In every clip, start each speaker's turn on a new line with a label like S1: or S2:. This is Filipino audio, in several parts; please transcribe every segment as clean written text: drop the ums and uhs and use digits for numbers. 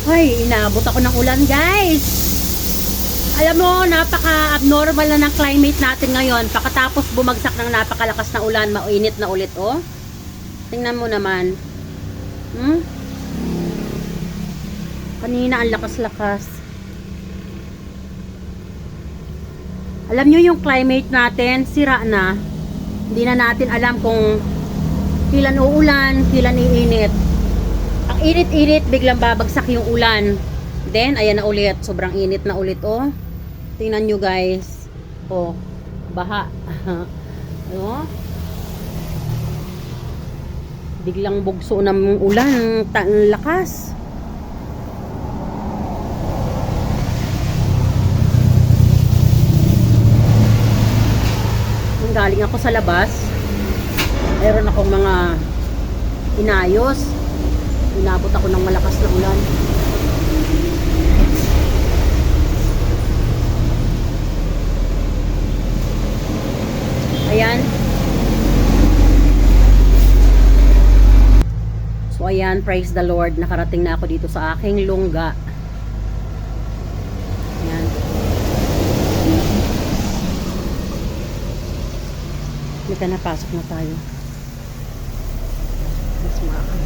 S1: Ay, inaabot ako ng ulan, guys. Alam mo, napaka-abnormal na ng climate natin ngayon. Pagkatapos bumagsak ng napakalakas na ulan, mainit na ulit, oh. Tingnan mo naman. Kanina, ang lakas-lakas. Alam nyo yung climate natin, sira na. Hindi na natin alam kung kailan uulan, kailan iinit. Ang init-init, biglang babagsak yung ulan. Then, ayan na ulit. Sobrang init na ulit, oh. Tingnan nyo, guys. Oh, baha. Oh. Biglang bugso ng ulan. Ang lakas. Nung galing ako sa labas, mayroon akong mga inayos. Inabot ako ng malakas na ulan. Ayan. So ayan, praise the Lord. Nakarating na ako dito sa aking lungga. Ayan. Halika na, pasok na tayo. Mas maakan.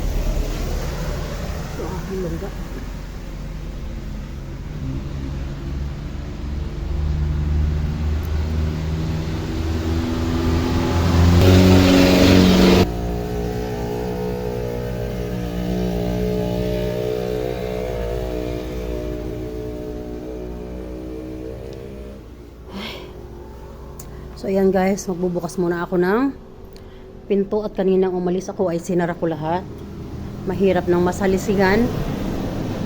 S1: So aking lungga. So ayan guys, magbubukas muna ako ng pinto at kaninang umalis ako ay sinara ko lahat. Mahirap nang masalisihan.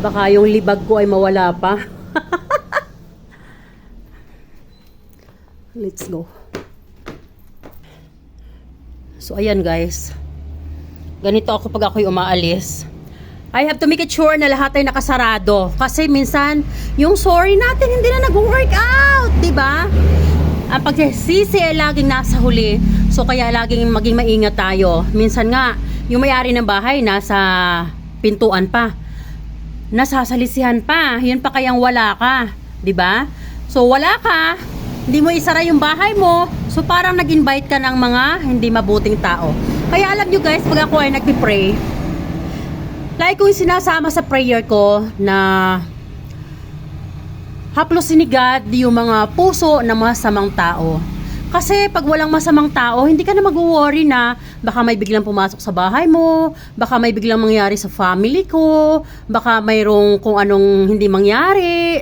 S1: Baka yung libag ko ay mawala pa. Let's go. So ayan guys. Ganito ako pag ako'y umaalis. I have to make it sure na lahat ay nakasarado. Kasi minsan, yung sorry natin hindi na nag-work out. Diba? Ang pagsisisi ay laging nasa huli. So kaya laging maging maingat tayo. Minsan nga, yung may-ari ng bahay nasa pintuan pa. Nasasalisihan pa. Yun pa kayang wala ka. 'Di ba? So wala ka, hindi mo isara yung bahay mo. So parang nag-invite ka ng mga hindi mabuting tao. Kaya alam nyo guys, pag ako ay nagpi-pray, like kung sinasama sa prayer ko na haplosin ni God yung mga puso ng masamang tao. Kasi pag walang masamang tao, hindi ka na mag-worry na baka may biglang pumasok sa bahay mo, baka may biglang mangyari sa family ko, baka mayroong kung anong hindi mangyari,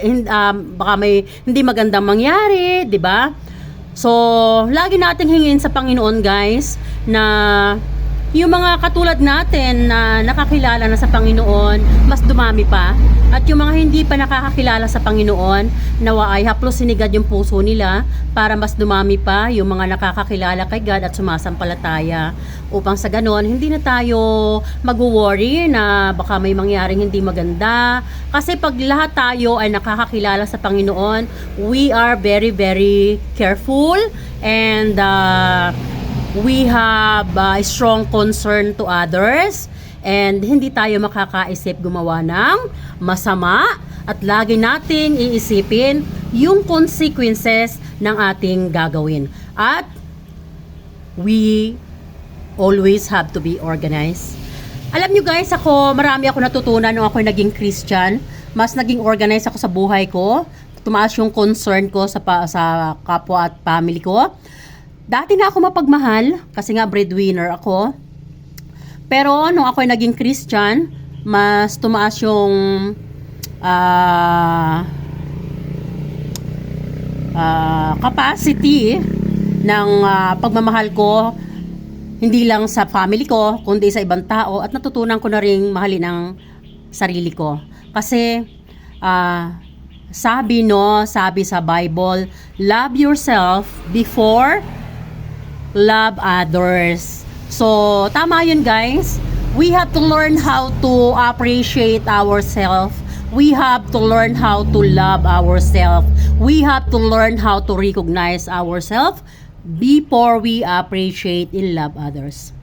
S1: baka may hindi magandang mangyari, 'di ba? So, lagi nating hingin sa Panginoon, guys, na yung mga katulad natin na nakakilala na sa Panginoon, mas dumami pa. At yung mga hindi pa nakakakilala sa Panginoon, nawa ay haplosin ni God yung puso nila para mas dumami pa yung mga nakakakilala kay God at sumasampalataya. Upang sa ganon, hindi na tayo mag-worry na baka may mangyaring hindi maganda. Kasi pag lahat tayo ay nakakakilala sa Panginoon, we are very, very careful and we have a strong concern to others and hindi tayo makakaisip gumawa ng masama at lagi nating iisipin yung consequences ng ating gagawin. At we always have to be organized. Alam nyo guys, marami ako natutunan nung ako naging Christian. Mas naging organized ako sa buhay ko. Tumaas yung concern ko sa kapwa at family ko. Dati na ako mapagmahal kasi nga breadwinner ako. Pero nung ako ay naging Christian, mas tumaas yung capacity ng pagmamahal ko, hindi lang sa family ko, kundi sa ibang tao, at natutunan ko na ring mahalin ang sarili ko. Kasi sabi sa Bible, love yourself before love others. So, tama yun guys. We have to learn how to appreciate ourselves. We have to learn how to love ourselves. We have to learn how to recognize ourselves before we appreciate and love others.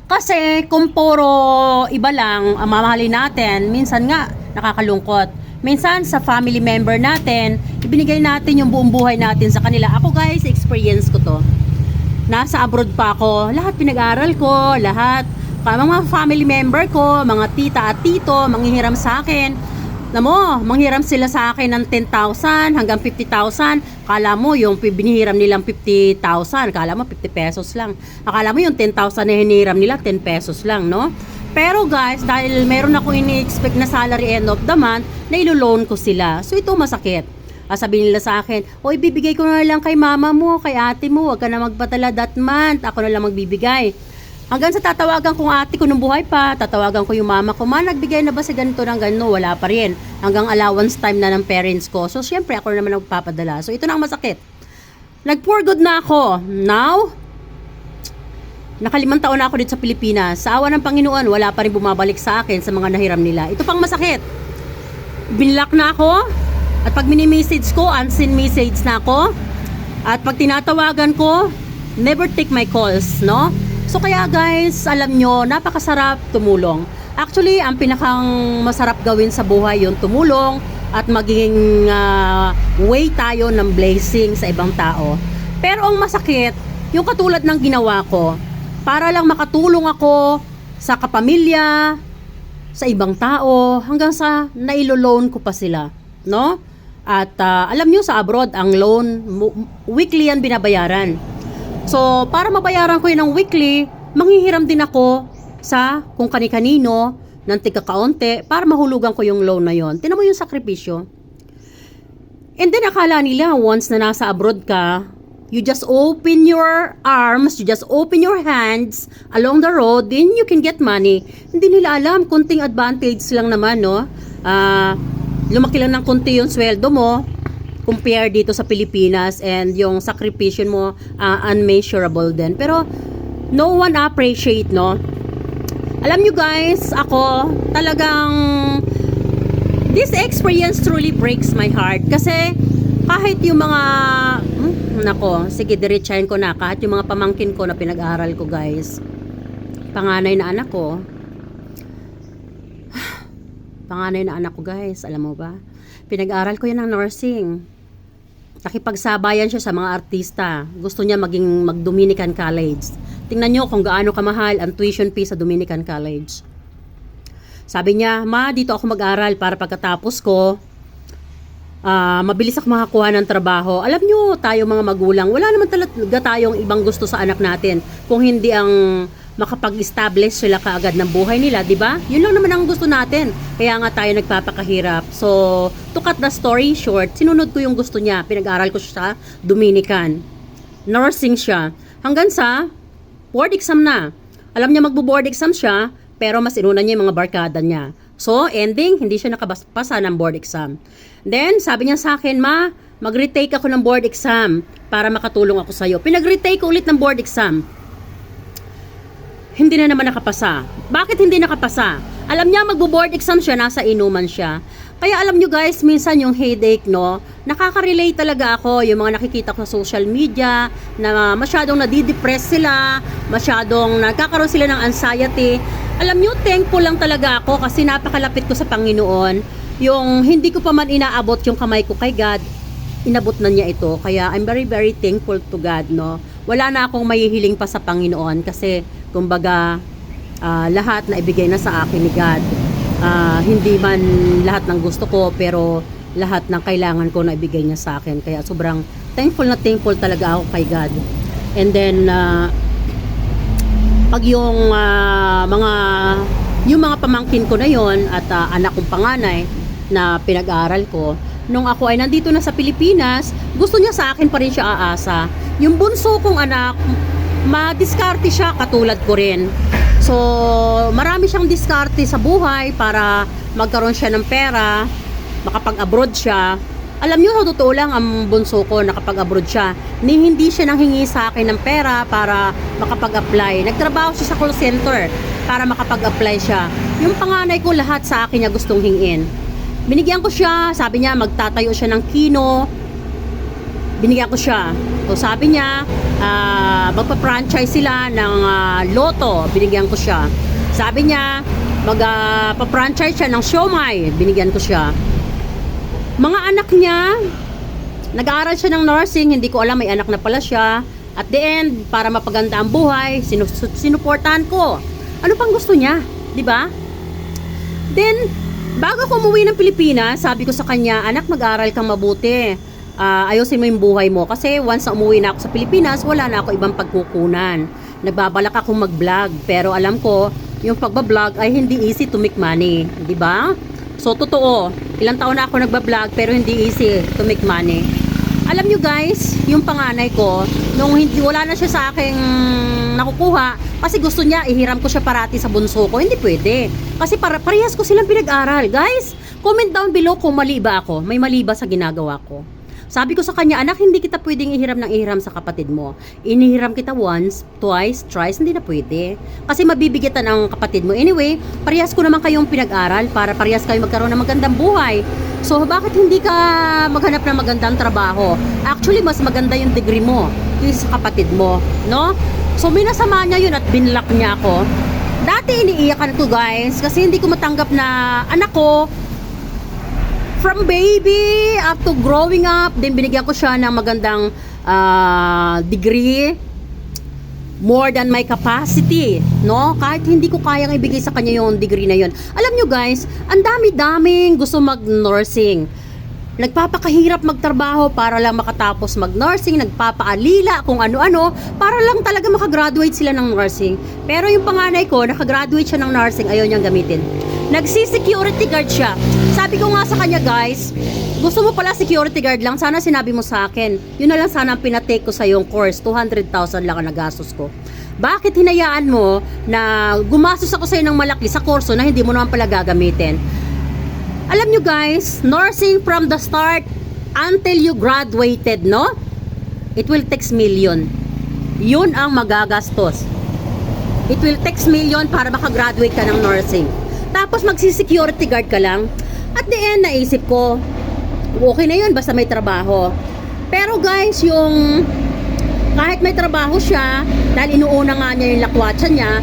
S1: Kasi kung puro iba lang ang mamahalin natin, minsan nga nakakalungkot. Minsan sa family member natin, ibinigay natin yung buong buhay natin sa kanila. Ako guys, experience ko to. Nasa abroad pa ako, lahat pinag-aral ko, lahat, mga family member ko, mga tita at tito, manghihiram sa akin. Manghiram sila sa akin ng 10,000 hanggang 50,000. Kala mo yung binihiram nilang 50,000, kala mo 50 pesos lang. Akala mo yung 10,000 na hinihiram nila 10 pesos lang, no? Pero guys, dahil meron ako ini-expect na salary end of the month, na ilo-loan ko sila. So ito masakit. Sabihin nila sa akin, o ibibigay ko na lang kay mama mo, kay ate mo, wag ka na magpatala that month, ako na lang magbibigay. Hanggang sa tatawagan kong ate ko nung buhay pa, tatawagan ko yung mama ko, nagbigay na ba si ganito ng ganito? Wala pa rin. Hanggang allowance time na ng parents ko. So syempre ako na naman nagpapadala. So ito na ang masakit. Nag-for good na ako. Now, nakalimang taon na ako dito sa Pilipinas. Sa awa ng Panginoon, wala pa rin bumabalik sa akin sa mga nahiram nila. Ito pang masakit. Binlock na ako. At pag mini-message ko, unseen message na ako. At pag tinatawagan ko, never take my calls, no? So kaya guys, alam nyo, napakasarap tumulong. Actually, ang pinakang masarap gawin sa buhay yung tumulong at maging way tayo ng blessing sa ibang tao. Pero ang masakit, yung katulad ng ginawa ko, para lang makatulong ako sa kapamilya, sa ibang tao, hanggang sa nailo-loan ko pa sila, no? At alam nyo sa abroad, ang loan, weekly yan binabayaran. So, para mabayaran ko yun ng weekly, manghihiram din ako sa kung kani-kanino ng tigka-kaunti para mahulugan ko yung loan na yon. Tingnan mo yung sakripisyo. And then, akala nila, once na nasa abroad ka, you just open your arms, you just open your hands along the road, then you can get money. Hindi nila alam, kunting advantage lang naman, no? Lumaki lang ng kunti yung sweldo mo, compare dito sa Pilipinas, and yung sakripisyo mo unmeasurable din. Pero no one appreciate, no? Alam nyo guys, ako talagang this experience truly breaks my heart. Kasi kahit yung mga sige, diretsahin ko na. Kahit yung mga pamangkin ko na pinag-aral ko guys, panganay na anak ko guys, alam mo ba, pinag-aral ko yan ng nursing. Nakipagsabayan siya sa mga artista. Gusto niya mag-Dominican College. Tingnan nyo kung gaano kamahal ang tuition fee sa Dominican College. Sabi niya, ma, dito ako mag-aral para pagkatapos ko, mabilis ako makakuha ng trabaho. Alam nyo, tayo mga magulang, wala naman talaga tayong ibang gusto sa anak natin kung hindi ang makapag-establish sila kaagad ng buhay nila, di ba? Yun lang naman ang gusto natin. Kaya nga tayo nagpapakahirap. So, to cut the story short, sinunod ko yung gusto niya. Pinag-aral ko siya sa Dominican. Nursing siya. Hanggang sa board exam na. Alam niya magbo-board exam siya, pero mas inuna niya yung mga barkada niya. So, ending, hindi siya nakapasa ng board exam. Then, sabi niya sa akin, ma, mag-retake ako ng board exam para makatulong ako sa'yo. Pinag-retake ko ulit ng board exam. Hindi na naman nakapasa. Bakit hindi nakapasa? Alam niya, magbo-board exam siya, nasa inuman siya. Kaya alam nyo guys, minsan yung headache, no, nakaka-relate talaga ako, yung mga nakikita ko sa social media, na masyadong nadidepress sila, masyadong nagkakaroon sila ng anxiety. Alam nyo, thankful lang talaga ako kasi napakalapit ko sa Panginoon. Yung hindi ko pa man inaabot yung kamay ko kay God, inabot na niya ito. Kaya I'm very, very thankful to God, no. Wala na akong mahihiling pa sa Panginoon kasi kumbaga lahat na ibigay na sa akin ni God. Hindi man lahat ng gusto ko, pero lahat ng kailangan ko na ibigay niya sa akin. Kaya sobrang thankful na thankful talaga ako kay God. And then pag yung mga pamangkin ko na yon at anak kong panganay na pinag-aaral ko, nung ako ay nandito na sa Pilipinas, gusto niya sa akin pa rin siya aasa. Yung bunso kong anak, madiskarte siya katulad ko rin. So, marami siyang diskarte sa buhay para magkaroon siya ng pera, makapag-abroad siya. Alam niyo, sa totoo lang, ang bunso ko nakapag-abroad siya. Hindi siya nanghingi sa akin ng pera para makapag-apply. Nagtrabaho siya sa call center para makapag-apply siya. Yung panganay ko, lahat sa akin niya gustong hingin. Binigyan ko siya, sabi niya magtatayo siya ng kino. Binigyan ko siya. So sabi niya, magpa-franchise sila ng loto. Binigyan ko siya. Sabi niya, pa-franchise siya ng siomai. Binigyan ko siya. Mga anak niya, nag-aaral siya ng nursing, hindi ko alam, may anak na pala siya. At the end, para mapaganda ang buhay, sinuportahan ko. Ano pang gusto niya? Di ba? Then, bago ako umuwi ng Pilipinas, sabi ko sa kanya, anak, mag-aral kang mabuti. Ayusin mo yung buhay mo. Kasi once na umuwi na ako sa Pilipinas, wala na ako ibang pagkukunan. Nagbabalak akong mag-vlog. Pero alam ko, yung pagbablog ay hindi easy to make money. Di ba? So, totoo. Ilang taon na ako nagbablog, pero hindi easy to make money. Alam nyo guys, yung panganay ko, nung wala na siya sa aking nakukuha, kasi gusto niya, ihiram ko siya parati sa bunso ko. Hindi pwede. Kasi parehas ko silang pinag-aral. Guys, comment down below kung mali ba ako. May mali ba sa ginagawa ko. Sabi ko sa kanya, anak, hindi kita pwedeng ihiram sa kapatid mo. Inihiram kita once, twice, thrice, hindi na pwede. Kasi mabibigatan ang kapatid mo. Anyway, parehas ko naman kayong pinag-aral para parehas kayo magkaroon ng magandang buhay. So, bakit hindi ka maghanap ng magandang trabaho? Actually, mas maganda yung degree mo kaysa sa kapatid mo, no? So, minasama niya yun at binlock niya ako. Dati iniiyakan ko guys, kasi hindi ko matanggap na anak ko, from baby up to growing up, then binigyan ko siya ng magandang degree, more than my capacity, no? Kahit hindi ko kayang ibigay sa kanya yung degree na yun. Alam nyo guys, ang dami-daming gusto mag-nursing. Nagpapakahirap magtrabaho para lang makatapos mag-nursing, nagpapaalila kung ano-ano, para lang talaga makagraduate sila ng nursing. Pero yung panganay ko, nakagraduate siya ng nursing, ayaw niyang gamitin. Nagsi-security guard siya. Sabi ko nga sa kanya guys, gusto mo pala security guard lang, sana sinabi mo sa akin. Yun na lang sana ang pinatake ko sa yung course, 200,000 lang ang nagastos ko. Bakit hinayaan mo na gumastos ako sa'yo ng malaki sa kurso na hindi mo naman pala gagamitin? Alam nyo guys, nursing from the start until you graduated, no? It will take million. Yun ang magagastos. It will take million para makagraduate ka ng nursing. Tapos magsi-security guard ka lang. At the end, naisip ko, okay na yun, basta may trabaho. Pero guys, yung kahit may trabaho siya, dahil inuuna nga niya yung lakwatsa niya,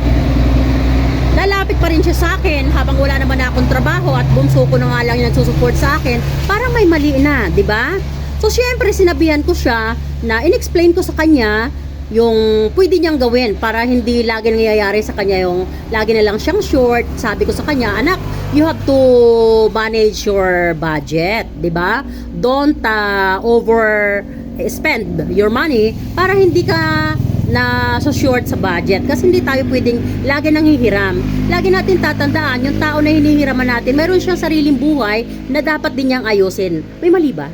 S1: lalapit pa rin siya sa akin habang wala naman na akong trabaho at bunso ko na nga lang yung nagsusupport sa akin. Parang may mali na, di ba? So, syempre, sinabihan ko siya na in-explain ko sa kanya yung pwede niyang gawin para hindi lagi nangyayari sa kanya yung lagi na lang siyang short. Sabi ko sa kanya, anak, you have to manage your budget, di ba? Don't over spend your money para hindi ka na so short sa budget, kasi hindi tayo pwedeng lagi nang hihiram. Lagi natin tatandaan, yung tao na hinihiraman natin, meron siyang sariling buhay na dapat din niyang ayusin. May mali ba?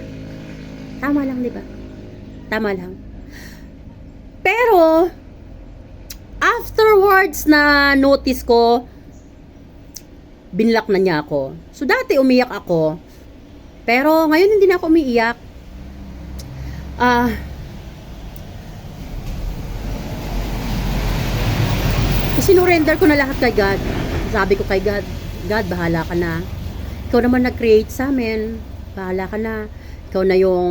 S1: Tama lang, di ba? Tama lang. Pero afterwards na notice ko, binlock na niya ako. So dati umiyak ako, pero ngayon hindi na ako umiiyak. Sinurrender ko na lahat kay God. Sabi ko kay God, God, bahala ka na. Ikaw naman nag-create sa amin. Bahala ka na. Ikaw na yung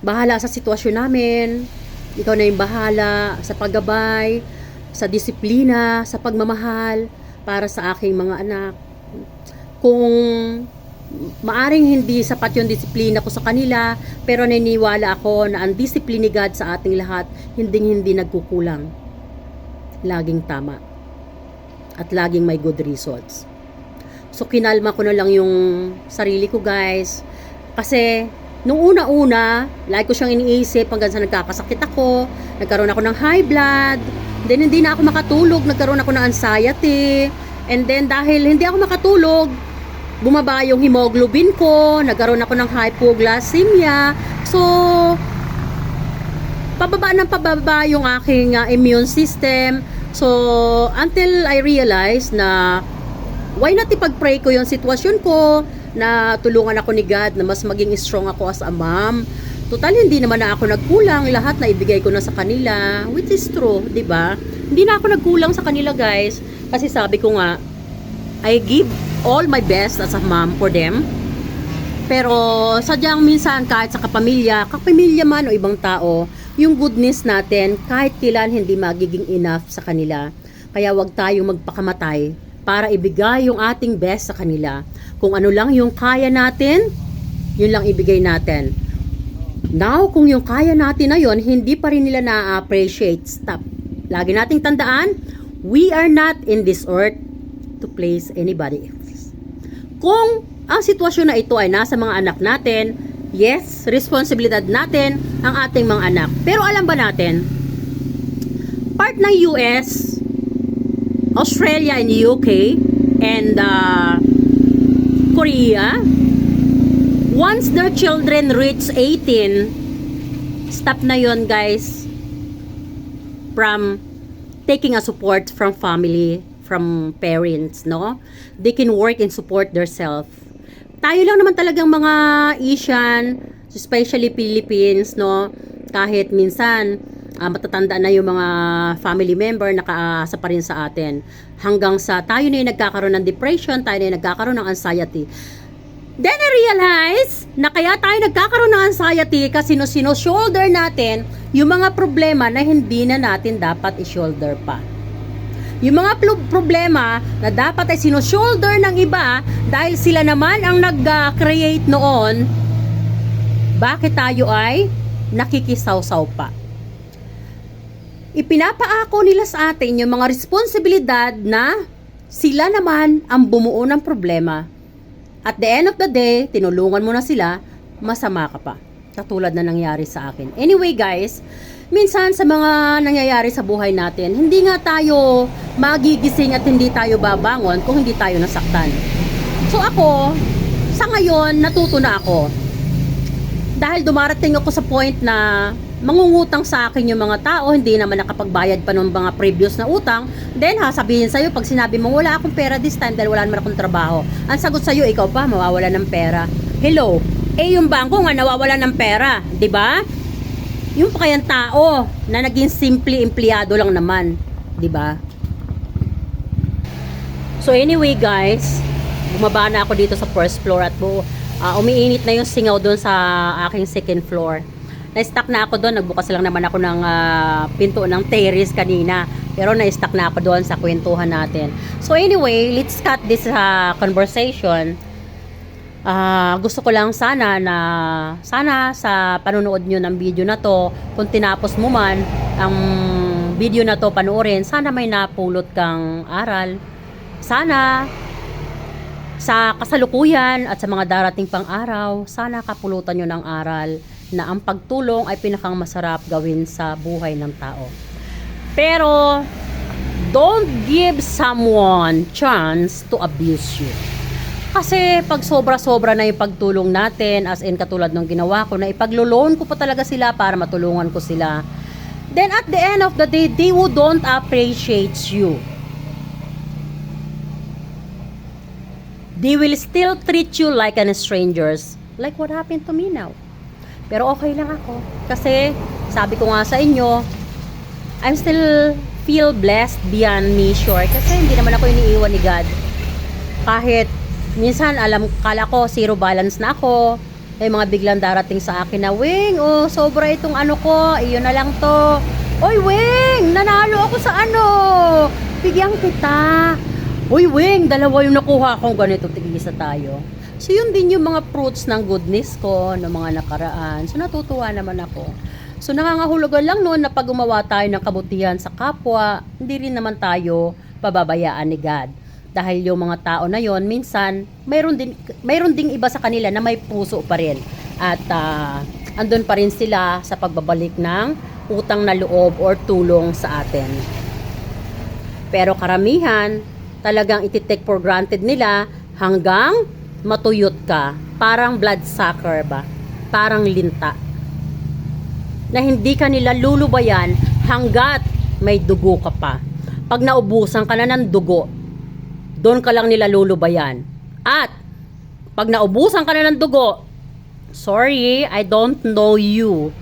S1: bahala sa sitwasyon namin. Ikaw na yung bahala sa paggabay, sa disiplina, sa pagmamahal para sa aking mga anak. Kung maaring hindi sapat yung disiplina ko sa kanila, pero naniniwala ako na ang disiplina ni God sa ating lahat, hindi nagkukulang. Laging tama at laging may good results. So kinalma ko na lang yung sarili ko guys, kasi nung una-una lagi ko siyang iniisip hanggang sa nagkakasakit ako, nagkaroon ako ng high blood, then hindi na ako makatulog, nagkaroon ako ng anxiety, and then dahil hindi ako makatulog, bumaba yung hemoglobin ko, nagkaroon ako ng hypoglycemia. So pababa yung aking immune system. So, until I realized na why not ipag-pray ko yung sitwasyon ko, na tulungan ako ni God na mas maging strong ako as a mom. Total, hindi naman na ako nagkulang. Lahat na ibigay ko na sa kanila, which is true, di ba? Hindi na ako nagkulang sa kanila guys. Kasi sabi ko nga, I give all my best as a mom for them. Pero sadyang minsan kahit sa kapamilya man o ibang tao, yung goodness natin kahit kailan hindi magiging enough sa kanila. Kaya wag tayong magpakamatay para ibigay yung ating best sa kanila. Kung ano lang yung kaya natin, yun lang ibigay natin. Now, kung yung kaya natin na yun, hindi pa rin nila na-appreciate, stop. Lagi nating tandaan, we are not in this earth to please anybody else. Kung ang sitwasyon na ito ay nasa mga anak natin, yes, responsibilidad natin ang ating mga anak. Pero alam ba natin, part ng US, Australia and UK, and Korea, once their children reach 18, stop na yon guys, from taking a support from family, from parents, no? They can work and support themselves. Tayo lang naman talagang mga Asian, especially Philippines, no? Kahit minsan, matatanda na yung mga family member, nakaasa pa rin sa atin. Hanggang sa tayo na yung nagkakaroon ng depression, tayo na yung nagkakaroon ng anxiety. Then I realize na kaya tayo nagkakaroon ng anxiety kasi shoulder natin yung mga problema na hindi na natin dapat i-shoulder pa. Yung mga problema na dapat ay shoulder ng iba dahil sila naman ang nag-create noon, bakit tayo ay nakikisaw-saw pa? Ipinapaako nila sa atin yung mga responsibilidad na sila naman ang bumuo ng problema. At the end of the day, tinulungan mo na sila, masama ka pa. Katulad na nangyari sa akin. Anyway guys, minsan sa mga nangyayari sa buhay natin, hindi nga tayo magigising at hindi tayo babangon kung hindi tayo nasaktan. So ako, sa ngayon, natuto na ako. Dahil dumarating ako sa point na mangungutang sa akin yung mga tao, hindi naman nakapagbayad pa ng mga previous na utang, then sabihin sa'yo, pag sinabi mo, wala akong pera this time dahil wala naman akong trabaho. Ang sagot sa'yo, ikaw pa, mawawala ng pera. Hello? Yung bangko nga nawawala ng pera, di ba? Yung pa kayang tao na naging simple empleyado lang naman, di ba? So anyway guys, bumaba na ako dito sa first floor at umiinit na yung singaw doon sa aking second floor. Na-stuck na ako doon, nagbukas lang naman ako ng pinto ng terrace kanina. Pero na-stuck na ako doon sa kwentuhan natin. So anyway, let's cut this conversation. Gusto ko lang sana sa panonood nyo ng video na to, kung tinapos mo man ang video na to panoorin, sana may napulot kang aral. Sana sa kasalukuyan at sa mga darating pang araw, sana kapulutan nyo ng aral na ang pagtulong ay pinakang masarap gawin sa buhay ng tao. Pero don't give someone chance to abuse you. Kasi pag sobra-sobra na yung pagtulong natin, as in katulad ng ginawa ko, na ipaglo-loan ko pa talaga sila para matulungan ko sila, then at the end of the day, they don't appreciate you. They will still treat you like an strangers, like what happened to me now. Pero okay lang ako. Kasi, sabi ko nga sa inyo, I'm still feel blessed beyond measure. Kasi hindi naman ako iniiwan ni God. Kahit, minsan, kala ko, zero balance na ako. May mga biglang darating sa akin na, Wing, sobra itong ano ko, iyon na lang to. Oy, Wing, nanalo ako sa ano. Bigyan kita. Uy, Wing, dalawa yung nakuha kong ganito, tigisa tayo. So, yun din yung mga fruits ng goodness ko, ng mga nakaraan. So, natutuwa naman ako. So, nangangahulugan lang noon na pag gumawa tayo ng kabutihan sa kapwa, hindi rin naman tayo pababayaan ni God. Dahil yung mga tao na yon minsan, mayroon ding iba sa kanila na may puso pa rin. At andun pa rin sila sa pagbabalik ng utang na loob or tulong sa atin. Pero karamihan, talagang iti-take for granted nila hanggang matuyot ka, parang bloodsucker ba? Parang linta. Na hindi ka nila lulubayan hanggat may dugo ka pa. Pag naubusan ka na ng dugo, doon ka lang nila lulubayan. At pag naubusan ka na ng dugo, sorry, I don't know you.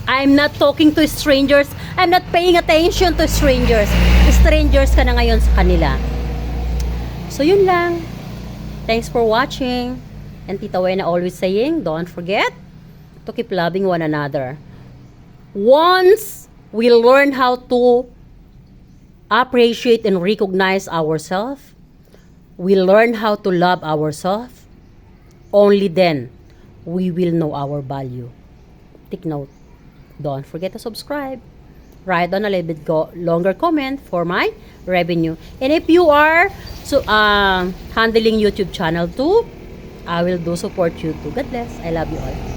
S1: I'm not talking to strangers. I'm not paying attention to strangers. Strangers ka na ngayon sa kanila. So yun lang. Thanks for watching. And Tita Wena always saying, don't forget to keep loving one another. Once we learn how to appreciate and recognize ourselves, we learn how to love ourselves, only then we will know our value. Take note. Don't forget to subscribe. Write down a little bit longer comment for my revenue. And if you are handling YouTube channel too, I will do support you too. God bless. I love you all.